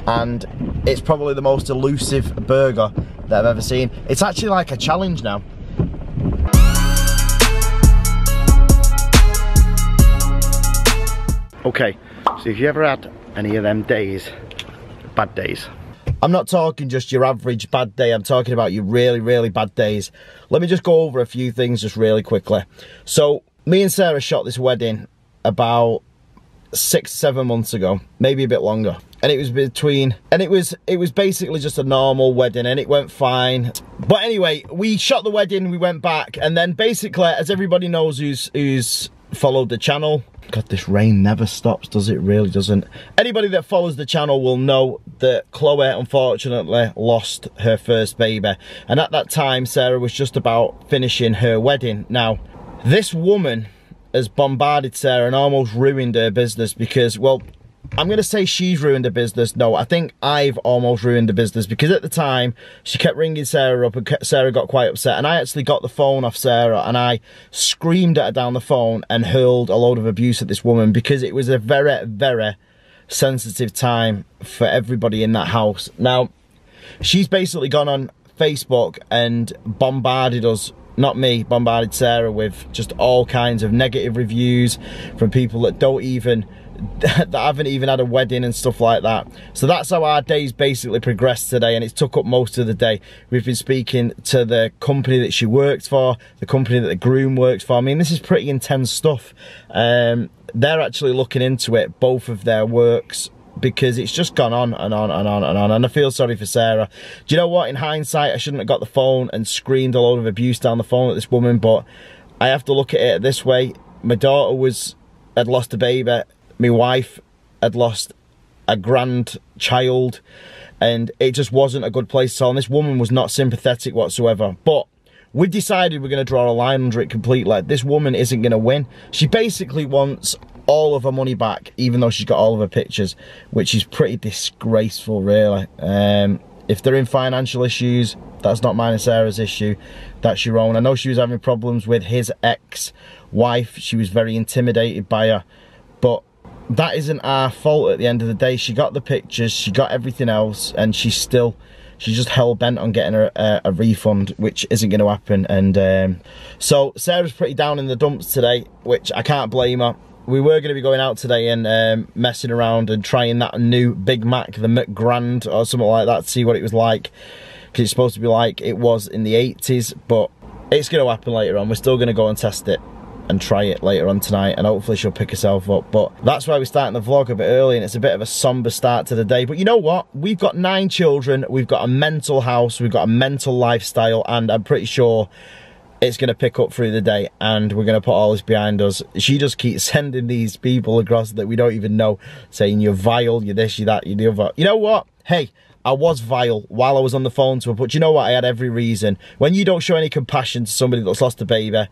and it's probably the most elusive burger that I've ever seen. It's actually like a challenge now. Okay, so if you ever had any of them days, bad days, I'm not talking just your average bad day, I'm talking about your really, really bad days. Let me just go over a few things just really quickly. So, me and Sarah shot this wedding about 6-7 months ago, maybe a bit longer. And it was it was basically just a normal wedding and it went fine. But anyway, we shot the wedding, we went back, and then basically, as everybody knows who's followed the channel, God, this rain never stops, does it? It really doesn't. Anybody that follows the channel will know that Chloe unfortunately lost her first baby. And at that time, Sarah was just about finishing her wedding. Now, this woman has bombarded Sarah and almost ruined her business because, well, I'm going to say she's ruined her business. No, I think I've almost ruined the business, because at the time, she kept ringing Sarah up and Sarah got quite upset. And I actually got the phone off Sarah and I screamed at her down the phone and hurled a load of abuse at this woman, because it was a very, very sensitive time for everybody in that house. Now, she's basically gone on Facebook and bombarded us, not me, bombarded Sarah with just all kinds of negative reviews from people that that haven't even had a wedding and stuff like that. So that's how our days basically progressed today, and it's took up most of the day. We've been speaking to the company that she works for, the company that the groom works for. I mean, this is pretty intense stuff. They're actually looking into it, both of their works, because it's just gone on and on and on and on, and I feel sorry for Sarah. Do you know what? In hindsight, I shouldn't have got the phone and screamed a load of abuse down the phone at this woman, but I have to look at it this way. My daughter had lost a baby. My wife had lost a grandchild, and it just wasn't a good place at all. And this woman was not sympathetic whatsoever. But we decided we're going to draw a line under it completely. This woman isn't going to win. She basically wants all of her money back, even though she's got all of her pictures, which is pretty disgraceful, really. If they're in financial issues, that's not mine and Sarah's issue. That's your own. I know she was having problems with his ex-wife. She was very intimidated by her, but that isn't our fault at the end of the day. She got the pictures, she got everything else, and she's just hell-bent on getting a refund, which isn't going to happen. And so Sarah's pretty down in the dumps today, which I can't blame her. We were going to be going out today and messing around and trying that new Big Mac, the McGrand or something like that, to see what it was like, because it's supposed to be like it was in the 80s, but it's going to happen later on. We're still going to go and test it and try it later on tonight, and hopefully she'll pick herself up. But that's why we're starting the vlog a bit early, and it's a bit of a somber start to the day. But you know what? We've got 9 children, we've got a mental house, we've got a mental lifestyle, and I'm pretty sure it's going to pick up through the day, and we're going to put all this behind us. She just keeps sending these people across that we don't even know, saying you're vile, you're this, you're that, you're the other. You know what? Hey, I was vile while I was on the phone to her, but you know what? I had every reason. When you don't show any compassion to somebody that's lost a baby,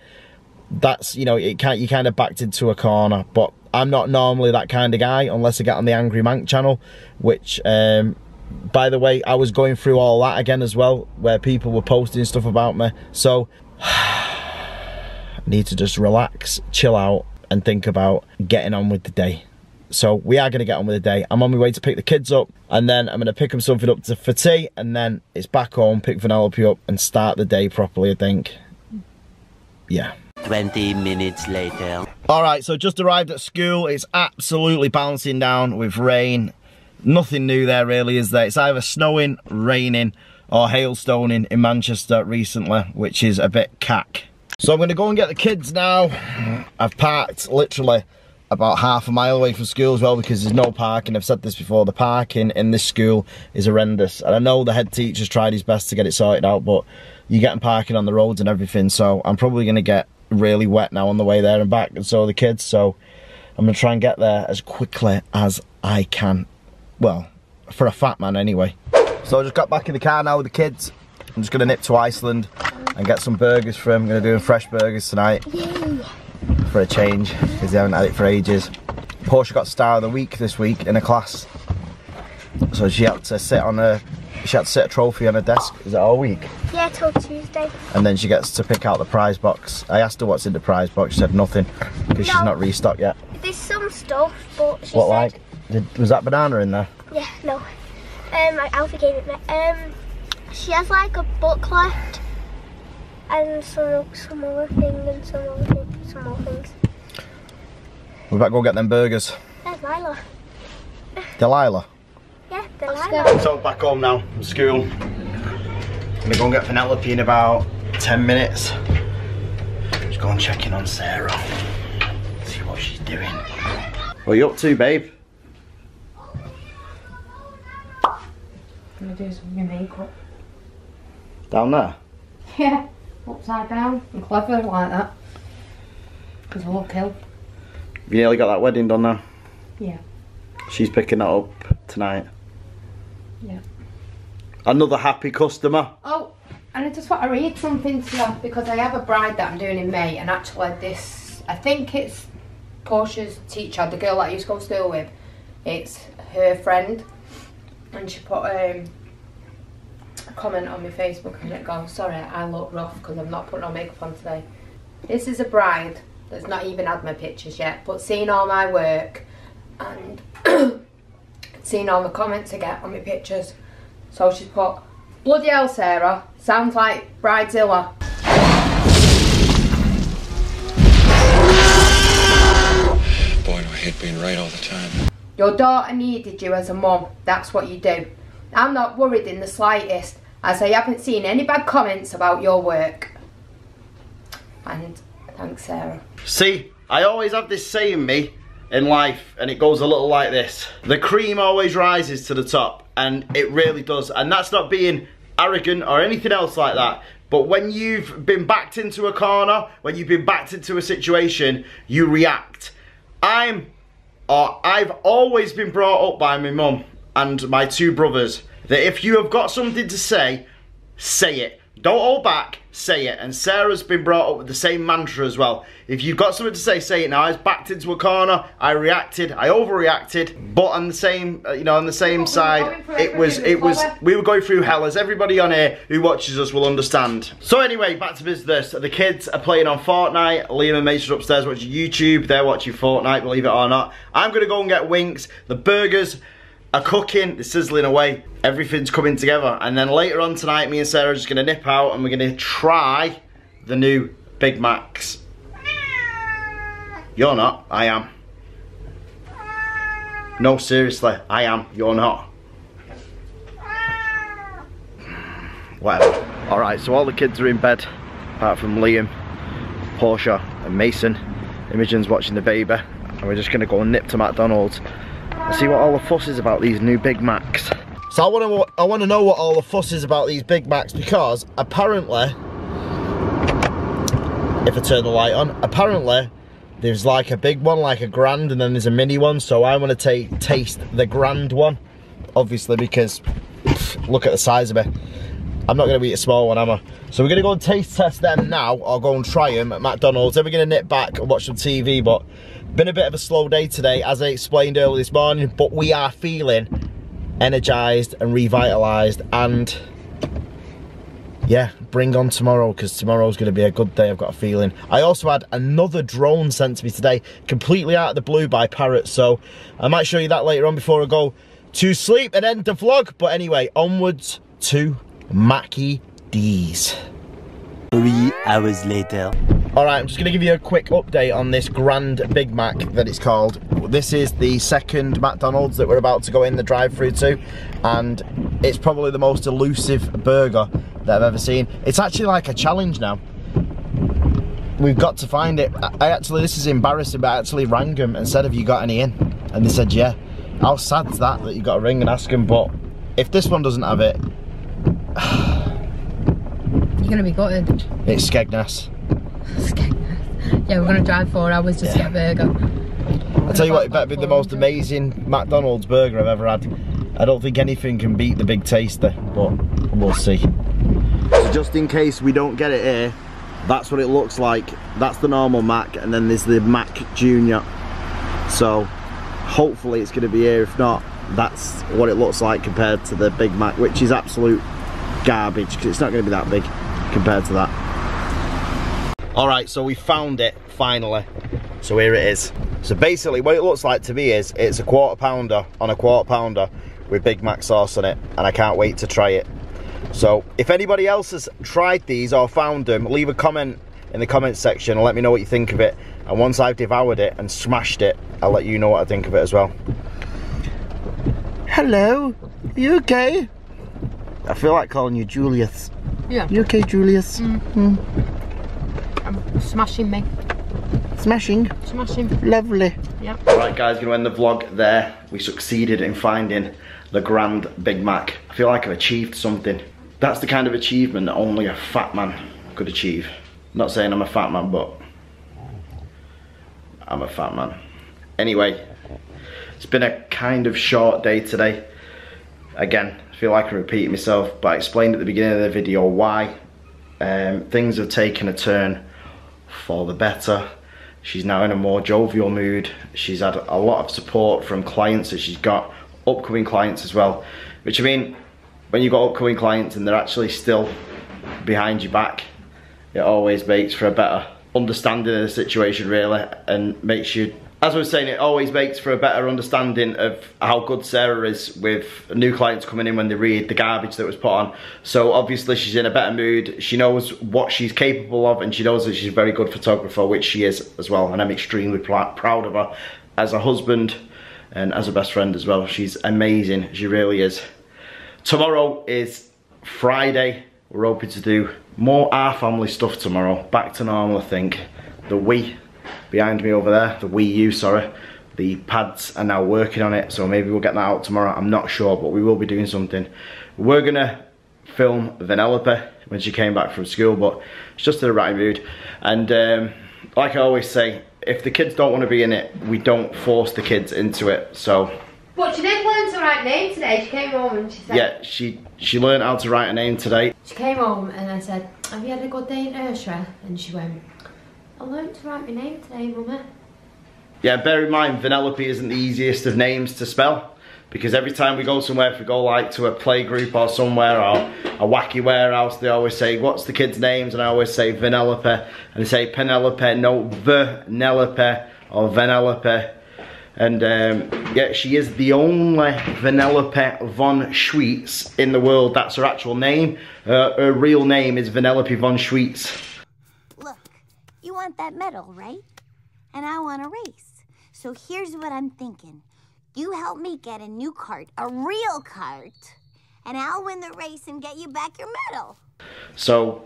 that's, you know, you kind of backed into a corner. But I'm not normally that kind of guy unless I get on the Angry Mank channel, which by the way, I was going through all that again as well, where people were posting stuff about me. So I need to just relax, chill out, and think about getting on with the day. So we are going to get on with the day. I'm on my way to pick the kids up, and then I'm going to pick them something up for tea, and then it's back home, pick Vanellope up, and start the day properly, I think. Yeah. 20 minutes later. Alright, so just arrived at school. It's absolutely bouncing down with rain. Nothing new there really, is there? It's either snowing, raining, or hailstoning in Manchester recently, which is a bit cack. So I'm going to go and get the kids now. I've parked literally about half a mile away from school as well, because there's no parking. I've said this before, the parking in this school is horrendous. And I know the head teacher's tried his best to get it sorted out, but you're getting parking on the roads and everything, so I'm probably going to get really wet now on the way there and back, and so are the kids. So I'm going to try and get there as quickly as I can. Well, for a fat man anyway. So I just got back in the car now with the kids. I'm just going to nip to Iceland and get some burgers for them. I'm going to do fresh burgers tonight. Yay. For a change, because they haven't had it for ages. Portia got Star of the Week this week in a class, so she had to sit a trophy on her desk. Is it all week? Yeah, till Tuesday. And then she gets to pick out the prize box. I asked her what's in the prize box. She said nothing, because she's not restocked yet. There's some stuff, but she what said... like? Was that banana in there? Yeah, no. Alfie gave it me. She has like a booklet and some other thing and some more things. We better go get them burgers. There's Lila. Delilah? Yeah, Delilah. So back home now from school. I'm gonna go and get Penelope in about 10 minutes. Just go and check in on Sarah. See what she's doing. What are you up to, babe? I'm gonna do some of your makeup. Down there? Yeah, upside down. I'm clever like that. Because I look ill. You nearly got that wedding done now? Yeah. She's picking that up tonight. Yeah. Another happy customer. Oh, and I just want to read something to you because I have a bride that I'm doing in May, and actually this, I think it's Portia's teacher, the girl that I used to go to school with. It's her friend, and she put a comment on my Facebook and it goes, sorry, I look rough because I'm not putting on makeup on today. This is a bride that's not even had my pictures yet, but seen all my work and seen all the comments I get on my pictures. So she's put, bloody hell Sarah, sounds like Bridezilla. Boy, do I hate being right all the time. Your daughter needed you as a mum, that's what you do. I'm not worried in the slightest, as I haven't seen any bad comments about your work. And thanks Sarah. See, I always have this saying me in life, and it goes a little like this. The cream always rises to the top, and it really does. And that's not being arrogant or anything else like that. But when you've been backed into a corner, when you've been backed into a situation, you react. I've always been brought up by my mum and my two brothers that if you have got something to say it. Don't hold back, say it. And Sarah's been brought up with the same mantra as well. If you've got something to say it. Now, I was backed into a corner, I reacted, I overreacted, but on the same, on the same side, we were going through hell, as everybody on here who watches us will understand. So anyway, back to business. The kids are playing on Fortnite. Liam and Mason are upstairs watching YouTube. They're watching Fortnite, believe it or not. I'm gonna go and get Winks. The burgers are cooking, they're sizzling away. Everything's coming together. And then later on tonight, me and Sarah are just gonna nip out and we're gonna try the new Big Macs. You're not, I am. No, seriously, I am, you're not. Whatever. Alright, so all the kids are in bed, apart from Liam, Portia and Mason. Imogen's watching the baby. And we're just gonna go and nip to McDonald's and see what all the fuss is about these new Big Macs. So I want to know what all the fuss is about these Big Macs, because apparently, if I turn the light on, apparently there's like a big one, like a grand, and then there's a mini one. So I want to taste the grand one, obviously, because look at the size of it. I'm not going to eat a small one, am I? So we're going to go and taste test them now, or go and try them at McDonald's. Then we're going to nip back and watch some TV, but been a bit of a slow day today, as I explained earlier this morning, but we are feeling energized and revitalized, and yeah, bring on tomorrow, because tomorrow's going to be a good day, I've got a feeling. I also had another drone sent to me today, completely out of the blue by Parrot, so I might show you that later on before I go to sleep and end the vlog. But anyway, onwards to Mackie D's. 3 hours later. Alright, I'm just going to give you a quick update on this Grand Big Mac that it's called. This is the second McDonald's that we're about to go in the drive-thru to, and it's probably the most elusive burger that I've ever seen. It's actually like a challenge now. We've got to find it. This is embarrassing, but I actually rang them and said, have you got any in? And they said, yeah. How sad's that you got to ring and ask them? But if this one doesn't have it, You're going to be gutted. it's Skegness. Yeah, we're going to drive 4 hours just to get a burger. I'll tell you what, it better be the most amazing McDonald's burger I've ever had. I don't think anything can beat the Big Taster, but we'll see. So just in case we don't get it here, that's what it looks like. That's the normal Mac, and then there's the Mac Junior. So hopefully it's going to be here. If not, that's what it looks like compared to the Big Mac, which is absolute garbage, because it's not going to be that big compared to that. Alright, so we found it, finally. So here it is. So basically what it looks like to me is, it's a quarter pounder on a quarter pounder with Big Mac sauce on it, and I can't wait to try it. So if anybody else has tried these or found them, leave a comment in the comments section and let me know what you think of it. And once I've devoured it and smashed it, I'll let you know what I think of it as well. Hello, you okay? I feel like calling you Julius. Yeah. You okay, Julius? I'm smashing me. Smashing? Smashing. Lovely. Yep. Alright guys, gonna end the vlog there. We succeeded in finding the Grand Big Mac. I feel like I've achieved something. That's the kind of achievement that only a fat man could achieve. I'm not saying I'm a fat man, but I'm a fat man. Anyway, it's been a kind of short day today. Again, I feel like I'm repeating myself, but I explained at the beginning of the video why things have taken a turn for the better. She's now in a more jovial mood. She's had a lot of support from clients that she's got, upcoming clients as well. Which, I mean, when you've got upcoming clients and they're actually still behind your back, it always makes for a better understanding of the situation, really, and makes you, as I was saying, it always makes for a better understanding of how good Sarah is with new clients coming in when they read the garbage that was put on. So obviously she's in a better mood, she knows what she's capable of, and she knows that she's a very good photographer, which she is as well, and I'm extremely proud of her as a husband and as a best friend as well. She's amazing, she really is. Tomorrow is Friday. We're hoping to do more our family stuff tomorrow, back to normal I think. The Wii behind me over there, the Wii U, sorry, the pads are now working on it, so maybe we'll get that out tomorrow, I'm not sure, but we will be doing something. We're gonna film Vanellope when she came back from school, but it's just in the right mood. And like I always say, if the kids don't want to be in it, we don't force the kids into it. So But she did learn to write name today. She came home and she said... Yeah, she learned how to write a name today. She came home and I said, have you had a good day in nursery? And she went, I learned to write my name today, Mummy. Yeah, bear in mind, Vanellope isn't the easiest of names to spell, because every time we go somewhere, if we go like to a play group or somewhere, or a wacky warehouse, they always say, what's the kids' names? And I always say Vanellope, and they say Penelope, no, Vanellope, or Vanellope. And yeah, she is the only Vanellope von Schweetz in the world. That's her actual name. Her real name is Vanellope von Schweetz. Look, you want that medal, right? And I want a race. So here's what I'm thinking. You help me get a new cart, a real cart, and I'll win the race and get you back your medal. So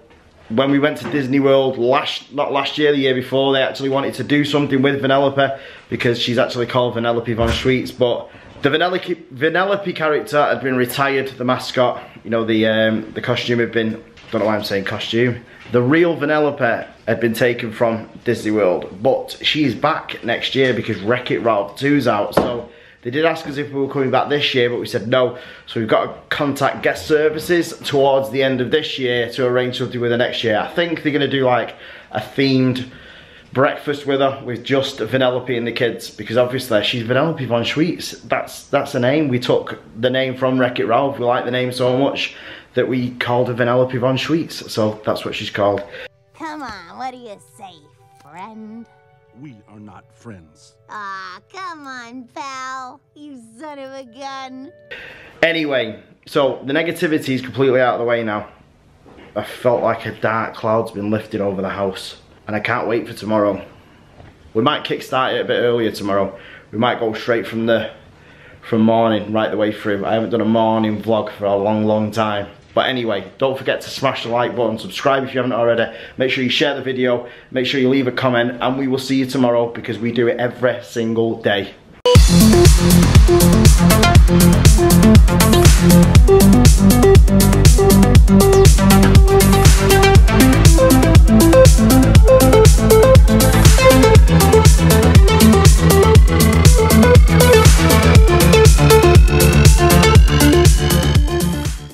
when we went to Disney World not last year, the year before, they actually wanted to do something with Vanellope because she's actually called Vanellope von Schweetz, but the Vanellope character had been retired, the mascot, you know, the costume had been, don't know why I'm saying costume, the real Vanellope had been taken from Disney World, but she's back next year because Wreck-It Ralph 2's out. So they did ask us if we were coming back this year, but we said no. So we've got to contact guest services towards the end of this year to arrange something with her next year. I think they're going to do like a themed breakfast with her, with just Vanellope and the kids, because obviously she's Vanellope von Schweetz. That's the name. We took the name from Wreck-It Ralph. We like the name so much that we called her Vanellope von Schweetz. So that's what she's called. Come on, what do you say, friend? We are not friends. Ah, come on, pal. You son of a gun. Anyway, so the negativity is completely out of the way now. I felt like a dark cloud's been lifted over the house, and I can't wait for tomorrow. We might kickstart it a bit earlier tomorrow. We might go straight from morning right the way through. I haven't done a morning vlog for a long time. But anyway, don't forget to smash the like button, subscribe if you haven't already, make sure you share the video, make sure you leave a comment, and we will see you tomorrow because we do it every single day.